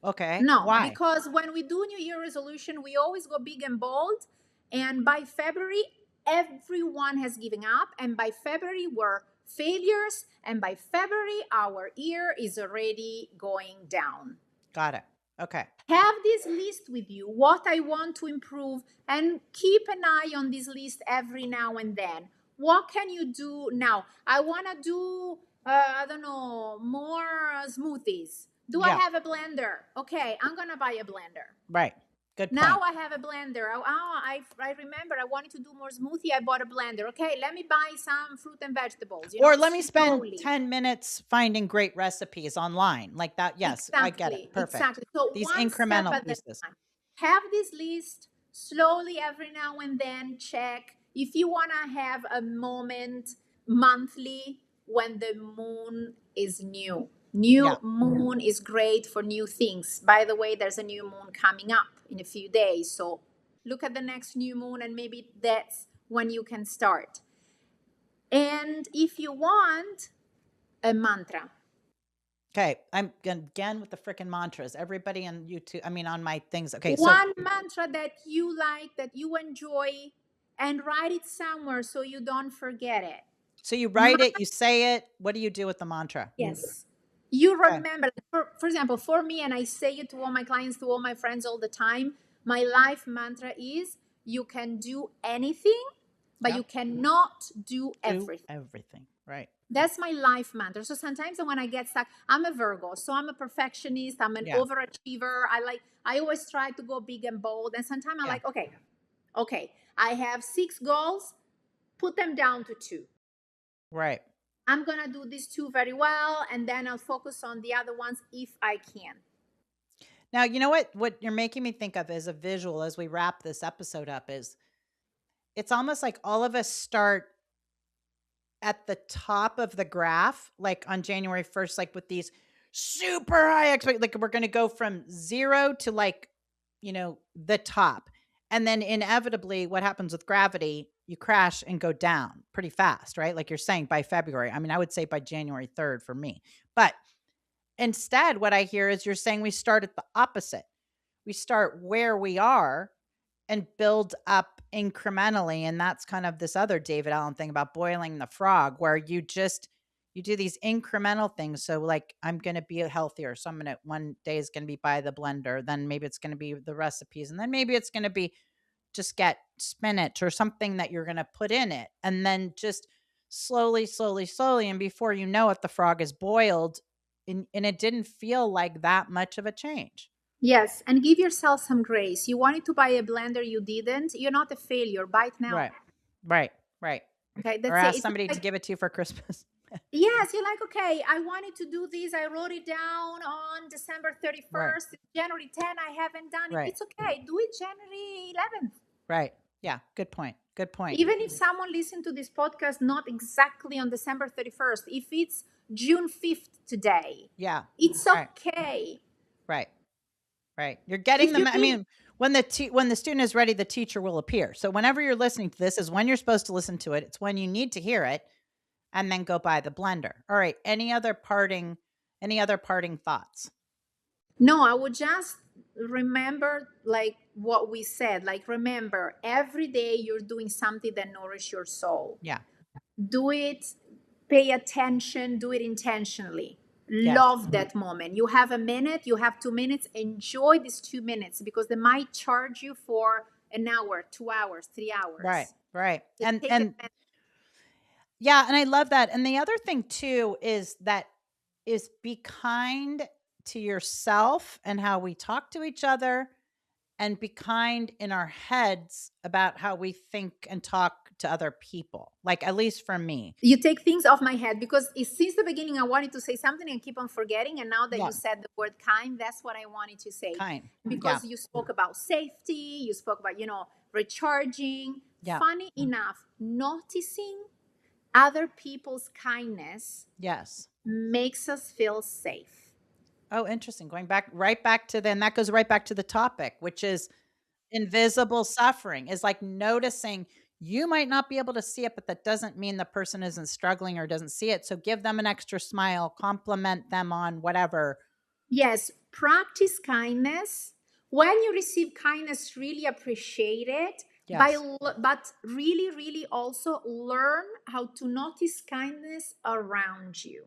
Okay. No, Why? because when we do New Year resolution, we always go big and bold. And by February, everyone has given up. And by February, we're failures. And by February, our year is already going down. Got it. Okay. Have this list with you, what I want to improve, and keep an eye on this list every now and then. What can you do now? I want to do, I don't know, more smoothies. Do I Yeah. have a blender? Okay, I'm going to buy a blender. Right. Good point. Now I have a blender. Oh, I remember I wanted to do more smoothie. I bought a blender. Okay, let me buy some fruit and vegetables. Or let me spend slowly. 10 minutes finding great recipes online like that. Yes, I get it. Perfect. Exactly. So These one step incremental at a pieces. time. Have this list slowly every now and then. Check if you want to have a moment monthly when the moon is new. New Yeah. moon is great for new things. By the way, there's a new moon coming up in a few days. So look at the next new moon and maybe that's when you can start. And if you want a mantra, Okay. I'm again with the freaking mantras. Everybody on YouTube, I mean, on my things. Okay. So, one mantra that you like, that you enjoy, and write it somewhere so you don't forget it. so you write it, you say it. What do you do with the mantra? Yes. You Okay. remember, for example, for me, and I say it to all my clients, to all my friends all the time, my life mantra is you can do anything, but Yep. you cannot do Do everything. everything. Right. That's my life mantra. So sometimes when I get stuck, I'm a Virgo, so I'm a perfectionist, I'm an Yeah. overachiever. I always try to go big and bold. And sometimes I'm Yeah. like, okay, I have 6 goals, put them down to 2. Right. I'm going to do these 2 very well, and then I'll focus on the other ones if I can. Now, you know what you're making me think of as a visual as we wrap this episode up is it's almost like all of us start at the top of the graph, like on January 1st, like with these super high like we're going to go from 0 to like, the top. And then inevitably what happens with gravity, you crash and go down pretty fast, right? Like you're saying by February. I mean, I would say by January 3rd for me. But instead, what I hear is you're saying we start at the opposite. We start where we are and build up incrementally. And that's kind of this other David Allen thing about boiling the frog, where you do these incremental things. So like, I'm going to be healthier. So one day is going to be by the blender. Then maybe it's going to be the recipes. And then maybe it's going to be just get spinach or something that you're going to put in it. And then just slowly, slowly, slowly. And before you know it, the frog is boiled. And it didn't feel like that much of a change. Yes, and give yourself some grace. You wanted to buy a blender, you didn't. You're not a failure. Buy it now. Right. Right. Right. Okay, Or that's it. ask It took somebody to like, give it to you for Christmas. yes, you're like, okay, I wanted to do this. I wrote it down on December Right. 31st. It's January 10. I haven't done it. Right. It's okay. Do it January 11th. Right. Yeah. Good point. Good point. Even if someone listened to this podcast not exactly on December 31st, if it's June 5th today, Yeah. it's Right. okay. Right. Right. You're getting If you them. I need, mean, when the student is ready, the teacher will appear. So whenever you're listening to this is when you're supposed to listen to it. It's when you need to hear it, and then go buy the blender. All right. Any other parting thoughts? no, I would just remember like what we said. Like, remember, every day you're doing something that nourishes your soul. Yeah. Do it, pay attention, do it intentionally. Yes. Love that moment. You have a minute, you have 2 minutes, enjoy these 2 minutes because they might charge you for an hour, 2 hours, Right. 3 hours. Right. Just And take and advantage. yeah, and I love that. And the other thing too is be kind to yourself and how we talk to each other, and be kind in our heads about how we think and talk to other people. Like, at least for me. You take things off my head because since the beginning I wanted to say something and keep on forgetting, and now that you Yeah. said the word kind, that's what I wanted to say. Kind. Yeah. Because you spoke about safety, you spoke about, recharging. Yeah. Funny enough, noticing other people's kindness Yes. makes us feel safe. Oh, interesting. Going back right back to then that goes right back to the topic, which is invisible suffering, is like noticing you might not be able to see it, but that doesn't mean the person isn't struggling or doesn't see it. So give them an extra smile, compliment them on whatever. Yes, practice kindness. When you receive kindness, really appreciate it. Yes. But really, really also learn how to notice kindness around you.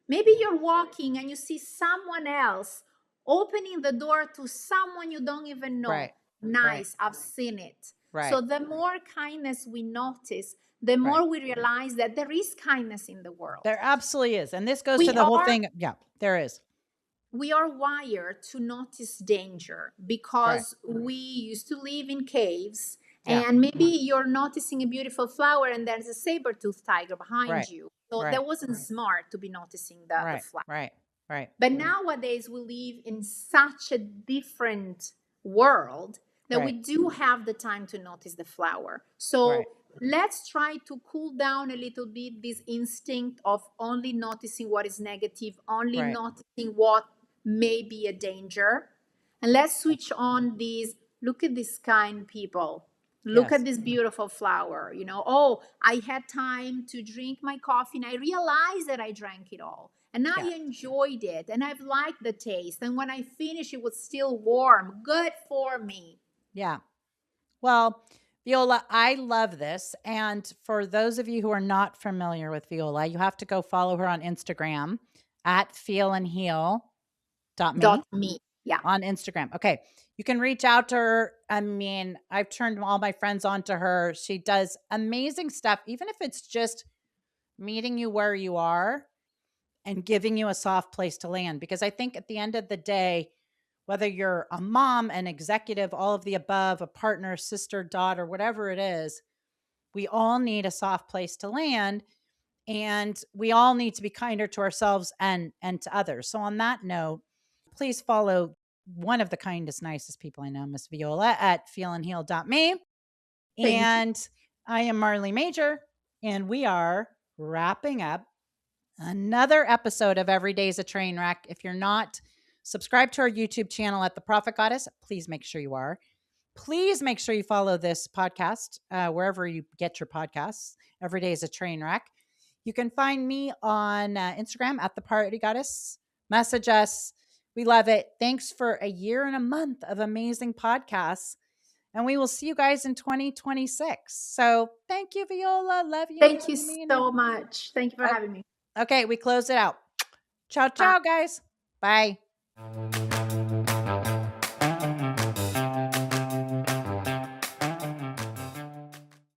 Maybe you're walking and you see someone else opening the door to someone you don't even know. Right. Right. Nice, I've seen it. So Right. the more kindness we notice, the Right. more we realize that there is kindness in the world. There absolutely is. And this goes to We the whole are thing. Yeah, there is. we are wired to notice danger Right. because we used to live in caves, Yeah. and maybe you're noticing a beautiful flower and there's a saber-toothed tiger behind Right. you, so Right. that wasn't smart to be noticing the Right. flower. Right. Right. But nowadays we live in such a different world that we Right. do have the time to notice the flower. Right. So let's try to cool down a little bit this instinct of only noticing what is negative, only Right. noticing what may be a danger. And let's switch on these, look at these kind people. Look Yes. at this beautiful flower. Oh, I had time to drink my coffee and I realized that I drank it all. And I Yeah. enjoyed it and I've liked the taste. And when I finished, it was still warm. Good for me. Yeah. Well, Viola, I love this. And for those of you who are not familiar with Viola, you have to go follow her on Instagram at feelandheal.me .me. Yeah. on Instagram. Okay. You can reach out to her. I mean, I've turned all my friends onto her. She does amazing stuff, even if it's just meeting you where you are and giving you a soft place to land. Because I think at the end of the day, whether you're a mom, an executive, all of the above, a partner, sister, daughter, whatever it is, we all need a soft place to land, and we all need to be kinder to ourselves and to others. So on that note, please follow one of the kindest, nicest people I know, Miss Viola, at feelandheal.me. Thank you. And I am Marley Major, and we are wrapping up another episode of Every Day's a Train Wreck. If you're not subscribed to our YouTube channel at The Prophet Goddess, please make sure you are. Please make sure you follow this podcast wherever you get your podcasts. Every Day is a Train Wreck. You can find me on Instagram at The Party Goddess. Message us. We love it. Thanks for a year and a month of amazing podcasts. And we will see you guys in 2026. So thank you, Viola. Love you. Thank you You mean it. so much. Thank you for having me. Okay, we close it out. Ciao, Bye. ciao, guys. Bye.